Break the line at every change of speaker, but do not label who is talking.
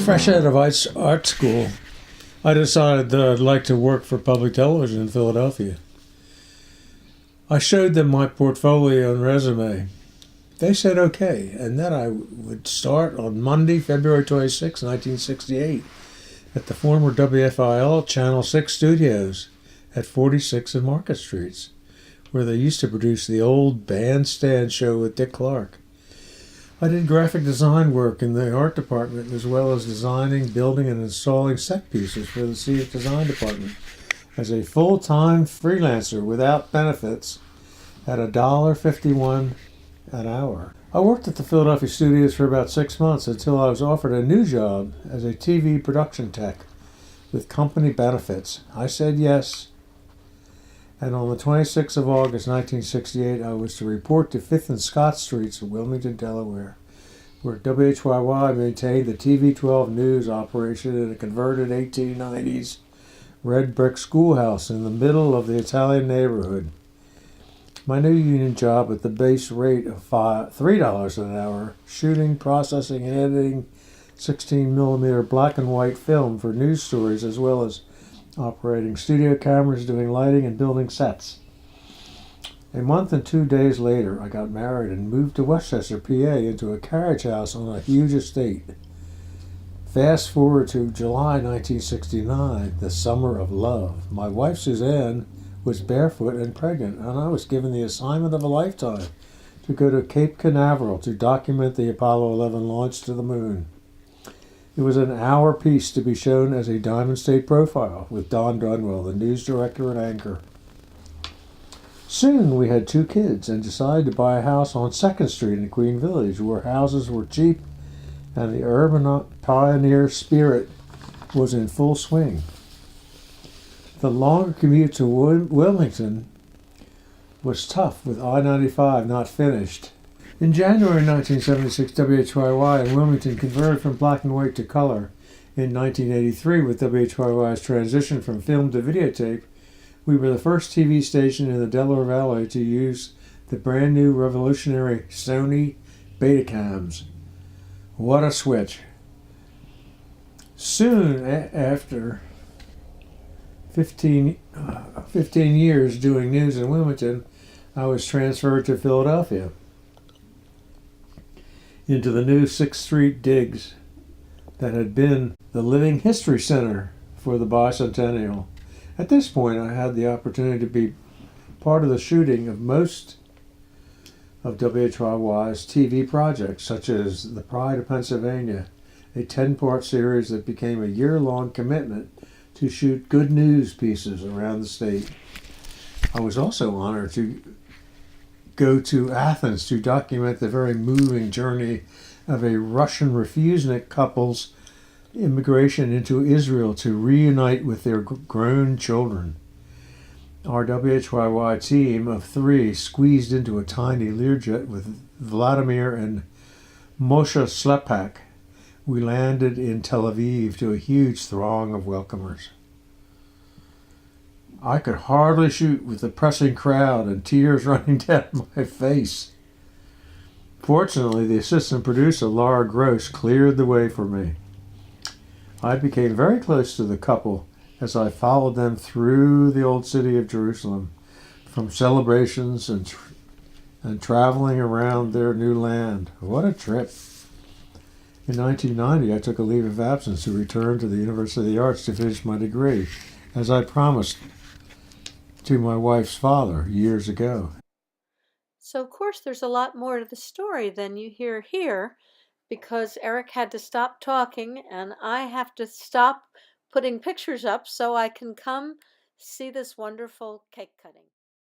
Fresh out of art school, I decided that I'd like to work for public television in Philadelphia. I showed them my portfolio and resume. They said okay, and that I would start on Monday, February 26, 1968, at the former WFIL Channel 6 studios at 46 and Market Streets, where they used to produce the old Bandstand show with Dick Clark. I did graphic design work in the art department, as well as designing, building, and installing set pieces for the scenic design department as a full-time freelancer without benefits at $1.51 an hour. I worked at the Philadelphia studios for about 6 months until I was offered a new job as a TV production tech with company benefits. I said yes, and on the 26th of August 1968, I was to report to 5th and Scott Streets in Wilmington, Delaware, where WHYY maintained the TV12 news operation in a converted 1890s red brick schoolhouse in the middle of the Italian neighborhood. My new union job at the base rate of $3 an hour, shooting, processing, and editing 16mm black and white film for news stories, as well as operating studio cameras, doing lighting, and building sets. A month and 2 days later, I got married and moved to Westchester, PA, into a carriage house on a huge estate. Fast forward to July 1969, the summer of love. My wife, Suzanne, was barefoot and pregnant, and I was given the assignment of a lifetime to go to Cape Canaveral to document the Apollo 11 launch to the moon. It was an hour piece to be shown as a Diamond State profile with Don Dunwell, the news director and anchor. Soon we had 2 kids and decided to buy a house on 2nd Street in Queen Village, where houses were cheap and the urban pioneer spirit was in full swing. The longer commute to Wilmington was tough, with I-95 not finished. In January 1976, WHYY in Wilmington converted from black and white to color. In 1983, with WHYY's transition from film to videotape, we were the first TV station in the Delaware Valley to use the brand new revolutionary Sony Betacams. What a switch. Soon after 15 years doing news in Wilmington, I was transferred to Philadelphia into the new 6th Street digs that had been the living history center for the bicentennial. At this point, I had the opportunity to be part of the shooting of most of WHYY's TV projects, such as The Pride of Pennsylvania, a 10-part series that became a year-long commitment to shoot good news pieces around the state. I was also honored to go to Athens to document the very moving journey of a Russian refusnik couple's immigration into Israel to reunite with their grown children. Our WHYY team of 3 squeezed into a tiny Learjet with Vladimir and Moshe Slepak. We landed in Tel Aviv to a huge throng of welcomers. I could hardly shoot with the pressing crowd and tears running down my face. Fortunately, the assistant producer, Laura Gross, cleared the way for me. I became very close to the couple as I followed them through the old city of Jerusalem, from celebrations and traveling around their new land. What a trip. In 1990, I took a leave of absence to return to the University of the Arts to finish my degree, as I promised to my wife's father years ago.
So, of course, there's a lot more to the story than you hear here because Eric had to stop talking and I have to stop putting pictures up so I can come see this wonderful cake cutting.